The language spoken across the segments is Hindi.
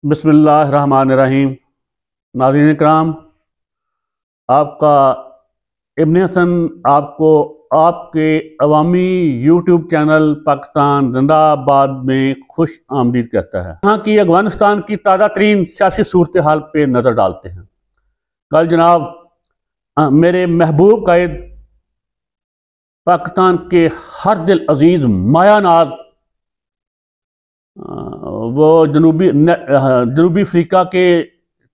बिस्मिल्लाहिर्रहमानिर्रहीम। नाज़रीन इकराम, आपका इब्न हसन आपको आपके अवामी यूट्यूब चैनल पाकिस्तान जिंदाबाद में खुश आमदीद कहता है। यहाँ की अफगानिस्तान की ताज़ा तरीन सियासी सूरत हाल पे नज़र डालते हैं। कल जनाब मेरे महबूब कायद, पाकिस्तान के हर दिल अजीज़ माया नाज, वो जनूबी अफ्रीका के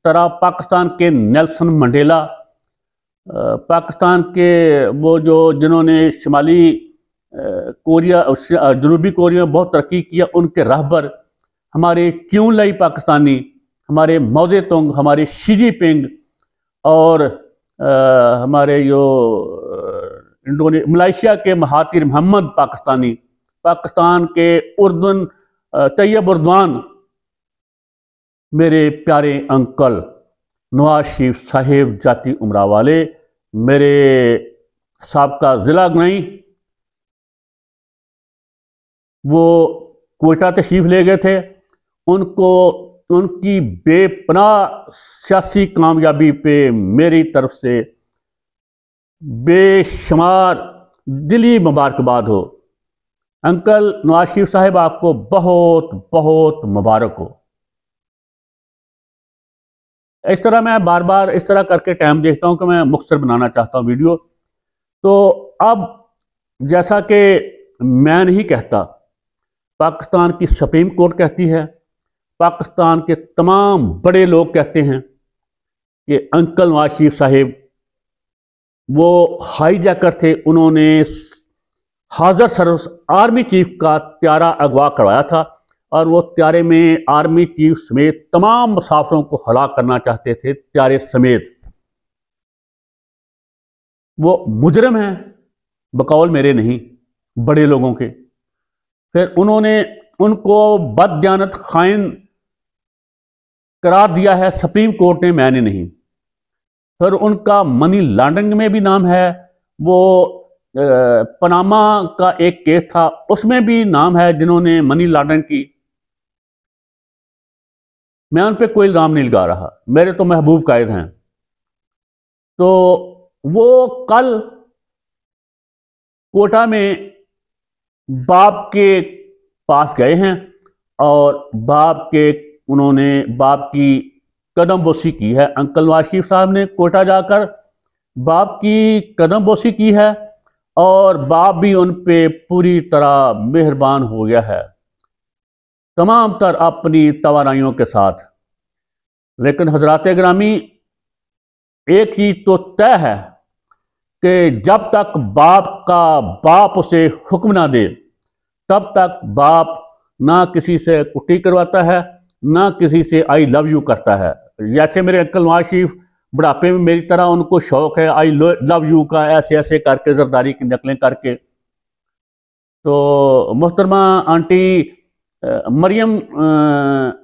तरह पाकिस्तान के नेल्सन मंडेला, पाकिस्तान के वो जो जिन्होंने शुमाली कोरिया जनूबी कोरिया में बहुत तरक्की किया, उनके रहबर हमारे क्यों लाई पाकिस्तानी, हमारे मौजे तुंग, हमारे शी जिनपिंग और हमारे जो मलेशिया के महातिर मोहम्मद पाकिस्तानी, पाकिस्तान के उर्दन तैयब उर्दवान, मेरे प्यारे अंकल नवाज शरीफ साहेब जाती उमरा वाले, मेरे साबका ज़िला गनाई, वो कोयटा तशरीफ ले गए थे। उनको उनकी बेपनाह सियासी कामयाबी पे मेरी तरफ से बेशुमार दिली मुबारकबाद हो। अंकल नवाज शरीफ साहब, आपको बहुत बहुत मुबारक हो। इस तरह मैं बार बार इस तरह करके टाइम देखता हूं कि मैं मुख्तसर बनाना चाहता हूं वीडियो। तो अब जैसा कि मैं नहीं कहता, पाकिस्तान की सुप्रीम कोर्ट कहती है, पाकिस्तान के तमाम बड़े लोग कहते हैं कि अंकल नवाज शरीफ साहब वो हाईजैकर थे। उन्होंने हाजर सर्विस आर्मी चीफ का त्यारा अगवा करवाया था और वो त्यारे में आर्मी चीफ समेत तमाम मुसाफिरों को हलाक करना चाहते थे, त्यारे समेत। वो मुजरम हैं बकौल मेरे नहीं, बड़े लोगों के। फिर उन्होंने उनको बददियानत खाइन करार दिया है सुप्रीम कोर्ट ने, मैंने नहीं। फिर उनका मनी लॉन्ड्रिंग में भी नाम है। वो पनामा का एक केस था, उसमें भी नाम है जिन्होंने मनी लॉन्ड्रिंग की। मैं उन पर कोई इल्ज़ाम नहीं लगा रहा, मेरे तो महबूब कायद हैं। तो वो कल कोटा में बाप के पास गए हैं और उन्होंने बाप की कदम बोसी की है। अंकल नवाज शरीफ साहब ने कोटा जाकर बाप की कदम बोसी की है और बाप भी उन पे पूरी तरह मेहरबान हो गया है, तमाम तर अपनी तवानाइयों के साथ। लेकिन हजरात ग्रामी, एक चीज तो तय है कि जब तक बाप का बाप उसे हुक्म ना दे, तब तक बाप ना किसी से कुट्टी करवाता है, ना किसी से आई लव यू करता है। जैसे मेरे अंकल नवाज शरीफ बुढ़ापे में मेरी तरह उनको शौक है आई लव यू का, ऐसे ऐसे करके जरदारी की नकलें करके। तो मोहतरमा आंटी मरियम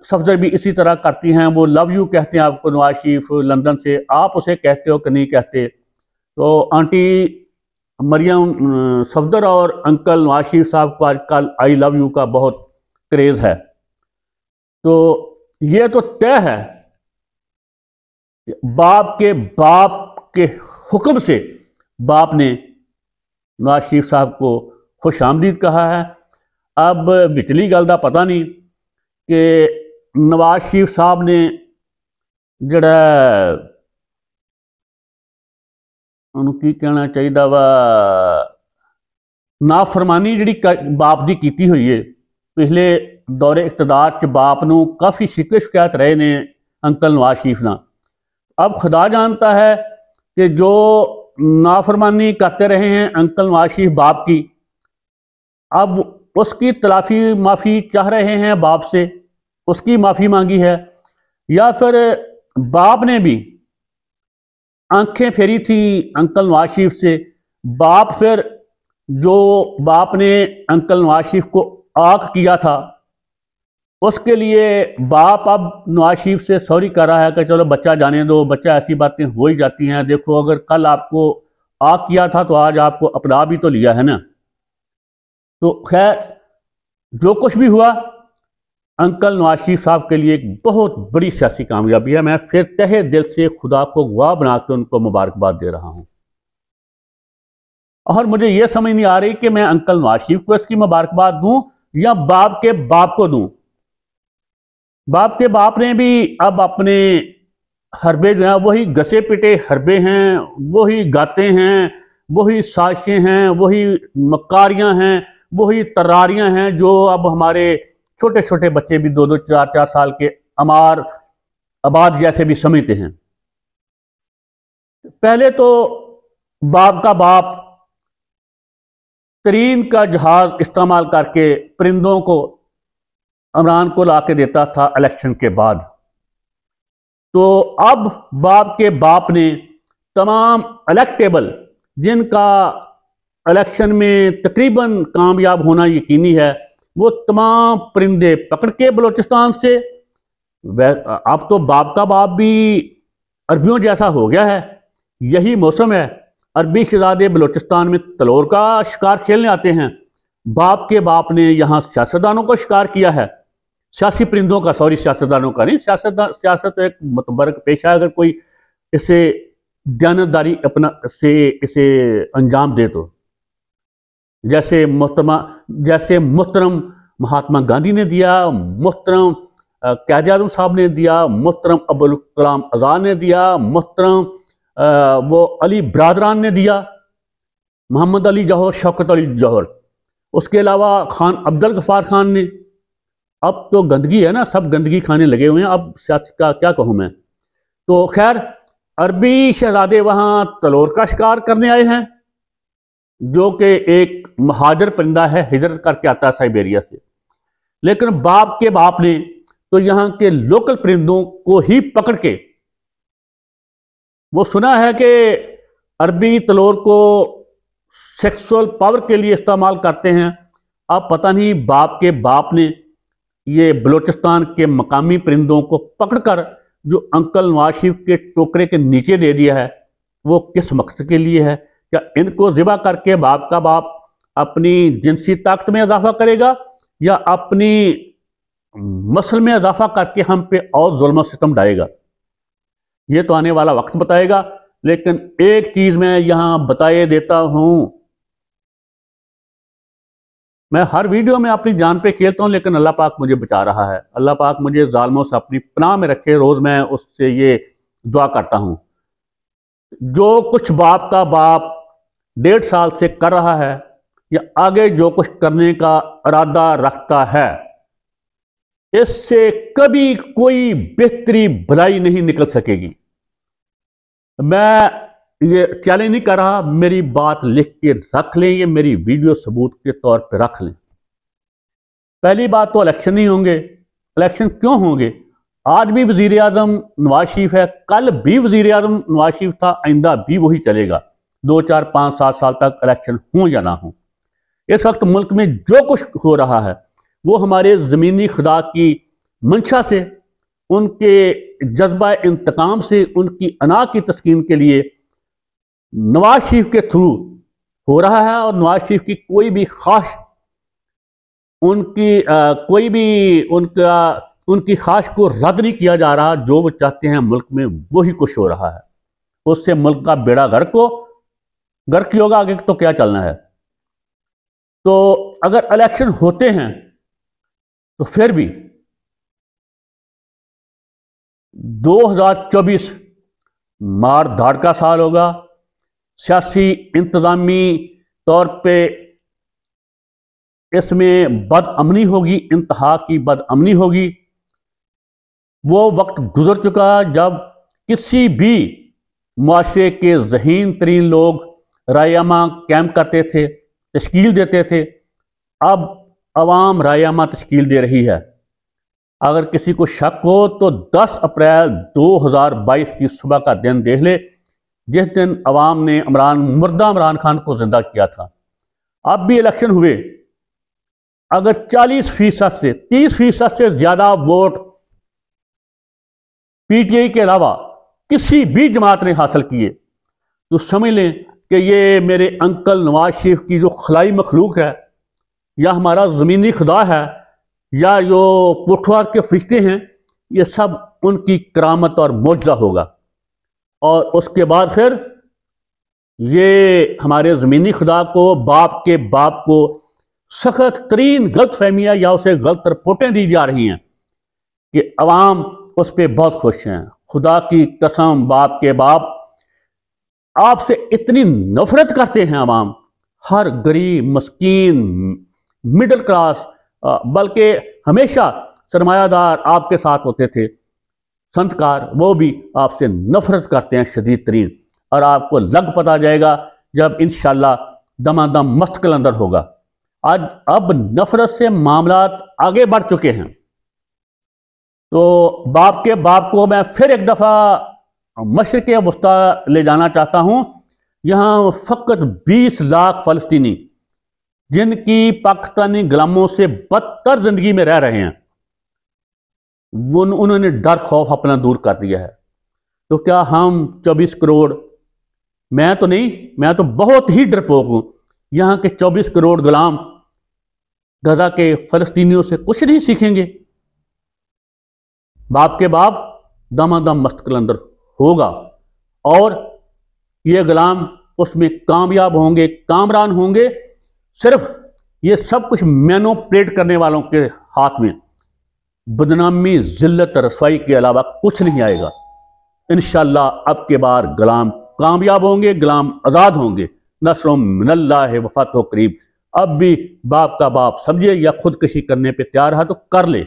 सफदर भी इसी तरह करती हैं, वो लव यू कहते हैं आपको नवाज शरीफ लंदन से, आप उसे कहते हो कि नहीं कहते। तो आंटी मरियम सफदर और अंकल नवाज शरीफ साहब को आजकल आई लव यू का बहुत क्रेज है। तो ये तो तय है, बाप के हुक्म से बाप ने नवाज शरीफ साहब को खुश आमदीद कहा है। अब विचली गल का पता नहीं कि नवाज शरीफ साहब ने जड़ा उनकी कहना चाहिए वा नाफरमानी जी बाप की की हुई है। पिछले दौरे इकतदार च बाप नूं काफ़ी शिकवे शिकायत रहे ने अंकल नवाज शरीफ ना। अब खुदा जानता है कि जो नाफरमानी करते रहे हैं अंकल नवाज शरीफ बाप की, अब उसकी तलाफी माफ़ी चाह रहे हैं बाप से, उसकी माफ़ी मांगी है। या फिर बाप ने भी आंखें फेरी थी अंकल नवाज शरीफ से। बाप फिर जो बाप ने अंकल नवाज शरीफ को आक किया था, उसके लिए बाप अब नवाज शरीफ से सॉरी कर रहा है कि चलो बच्चा जाने दो, बच्चा, ऐसी बातें हो ही जाती हैं। देखो, अगर कल आपको आक किया था तो आज आपको अपना भी तो लिया है ना। तो खैर, जो कुछ भी हुआ अंकल नवाज शरीफ साहब के लिए एक बहुत बड़ी सियासी कामयाबी है। मैं फिर तहे दिल से खुदा को गवाह बना के उनको मुबारकबाद दे रहा हूं। और मुझे यह समझ नहीं आ रही कि मैं अंकल नवाज शरीफ को इसकी मुबारकबाद दूं या बाप के बाप को दूं। बाप के बाप ने भी अब अपने हरबे जो है वही घसे पिटे हरबे हैं, वही गाते हैं, वही साजिशें हैं, वही मक्कारियां हैं, वही तरारियां हैं जो अब हमारे छोटे छोटे बच्चे भी 2-2 4-4 साल के अमार आबाद जैसे भी समझते हैं। पहले तो बाप का बाप तरीन का जहाज इस्तेमाल करके परिंदों को इमरान को ला के देता था इलेक्शन के बाद। तो अब बाप के बाप ने तमाम इलेक्टेबल जिनका इलेक्शन में तकरीबन कामयाब होना यकीनी है, वो तमाम परिंदे पकड़ के बलूचिस्तान से, अब तो बाप का बाप भी अरबियों जैसा हो गया है। यही मौसम है, अरबी शहजादे बलूचिस्तान में तलोर का शिकार खेलने आते हैं। बाप के बाप ने यहाँ सियासतदानों को शिकार किया है, सियासी परिंदों का, सॉरी सियासतदानों का नहीं, सियासत एक मुतबरक पेशा है। अगर कोई इसे दयानतदारी अपना से इसे अंजाम दे तो, जैसे मोहतरम महात्मा गांधी ने दिया, मोहतरम कायद आज़म साहब ने दिया, मोहतरम अब्दुल कलाम आज़ाद ने दिया, मोहतरम वो अली बरादरान ने दिया, मोहम्मद अली जौहर, शौकत अली जौहर, उसके अलावा खान अब्दुल गफ्फार खान ने। अब तो गंदगी है ना, सब गंदगी खाने लगे हुए हैं, अब सियासत का क्या कहूँ मैं। तो खैर, अरबी शहजादे वहाँ तलोर का शिकार करने आए हैं, जो कि एक महाजर परिंदा है, हिजरत करके आता है साइबेरिया से। लेकिन बाप के बाप ने तो यहाँ के लोकल परिंदों को ही पकड़ के, वो सुना है कि अरबी तलोर को सेक्सुअल पावर के लिए इस्तेमाल करते हैं। अब पता नहीं बाप के बाप ने ये बलूचिस्तान के मकामी परिंदों को पकड़कर जो अंकल नवाज शरीफ के टोकरे के नीचे दे दिया है, वो किस मकसद के लिए है? क्या इनको ज़िबा करके बाप का बाप अपनी जिनसी ताकत में इजाफा करेगा, या अपनी मसल में इजाफा करके हम पे और जुल्म सितम डालेगा? ये तो आने वाला वक्त बताएगा। लेकिन एक चीज मैं यहां बताए देता हूं, मैं हर वीडियो में अपनी जान पे खेलता हूं, लेकिन अल्लाह पाक मुझे बचा रहा है। अल्लाह पाक मुझे जालिमों से अपनी पनाह में रखे, रोज मैं उससे ये दुआ करता हूं। जो कुछ बाप का बाप 1.5 साल से कर रहा है, या आगे जो कुछ करने का इरादा रखता है, इससे कभी कोई बेहतरी भलाई नहीं निकल सकेगी। मैं ये चैलेंज नहीं कर रहा, मेरी बात लिख के रख लें, ये मेरी वीडियो सबूत के तौर पे रख लें। पहली बात तो इलेक्शन नहीं होंगे। इलेक्शन क्यों होंगे? आज भी वजीर आजम नवाज शरीफ है, कल भी वजीर आजम नवाज शरीफ था, आइंदा भी वही चलेगा। 2, 4, 5, 7 साल तक इलेक्शन हो या ना हो। इस वक्त मुल्क में जो कुछ हो रहा है वो हमारे ज़मीनी खुदा की मंशा से, उनके जज्बा इंतकाम से, उनकी अना की तस्कीन के लिए नवाज शरीफ के थ्रू हो रहा है। और नवाज शरीफ की कोई भी ख्वाहिश, उनकी ख्वाहिश को रद्द नहीं किया जा रहा। जो वो चाहते हैं मुल्क में वही कुछ हो रहा है। उससे मुल्क का बेड़ा गर्क ही होगा, आगे तो क्या चलना है। तो अगर इलेक्शन होते हैं तो फिर भी 2024 मार धाड़ का साल होगा। सियासी इंतजामी तौर पे इसमें बदअमनी होगी, इंतहा की बदअमनी होगी। वो वक्त गुजर चुका जब किसी भी मुआशरे के ज़हीन तरीन लोग रायमा कैंप करते थे, तश्कील देते थे। अब अवाम रायमा तश्कील दे रही है। अगर किसी को शक हो तो 10 अप्रैल 2022 की सुबह का दिन देख ले, जिस दिन अवाम ने मुर्दा इमरान खान को जिंदा किया था। अब भी इलेक्शन हुए, अगर 40% से 30% से ज्यादा वोट पीटीआई के अलावा किसी भी जमात ने हासिल किए, तो समझ लें कि ये मेरे अंकल नवाज शरीफ की जो खलाई मखलूक है, या हमारा ज़मीनी खुदा है, या जो पुठवार के फरिश्ते हैं, ये सब उनकी करामत और मौजज़ा होगा। और उसके बाद फिर ये हमारे ज़मीनी खुदा को, बाप के बाप को सख्त तरीन गलत फहमियाँ या उसे गलत रिपोर्टें दी जा रही हैं कि अवाम उस पर बहुत खुश हैं। खुदा की कसम, बाप के बाप आपसे इतनी नफरत करते हैं अवाम, हर गरीब, मस्कीन, मिडिल क्लास, बल्कि हमेशा सरमायादार आपके साथ होते थे, संतकार, वो भी आपसे नफरत करते हैं शदीद तरीन। और आपको लग पता जाएगा जब इंशाल्लाह दमादम मस्त कलंदर होगा। आज अब नफरत से मामलात आगे बढ़ चुके हैं। तो बाप के बाप को मैं फिर एक दफ़ा मशरिक़ वस्ता ले जाना चाहता हूँ। यहाँ फ़कत 20 लाख फ़लस्तीनी जिनकी पाकिस्तानी गुलामों से बदतर ज़िंदगी में रह रहे हैं, उन्होंने डर खौफ अपना दूर कर दिया है। तो क्या हम 24 करोड़, मैं तो नहीं, मैं तो बहुत ही डरपोक हूँ, यहाँ के 24 करोड़ गुलाम गजा के फ़लस्तीनियों से कुछ नहीं सीखेंगे? बाप के बाप दमादम मस्त कलंदर होगा और ये गुलाम उसमें कामयाब होंगे, कामरान होंगे। सिर्फ ये सब कुछ मैनोप्लेट करने वालों के हाथ में बदनामी, जिल्लत, रसवाई के अलावा कुछ नहीं आएगा। इंशाअल्लाह अब के बार गुलाम कामयाब होंगे, गुलाम आज़ाद होंगे। नस्रुम मिनल्लाहि व फतहुन करीब। अब भी बाप का बाप समझे या खुदकशी करने पे तैयार है तो कर ले।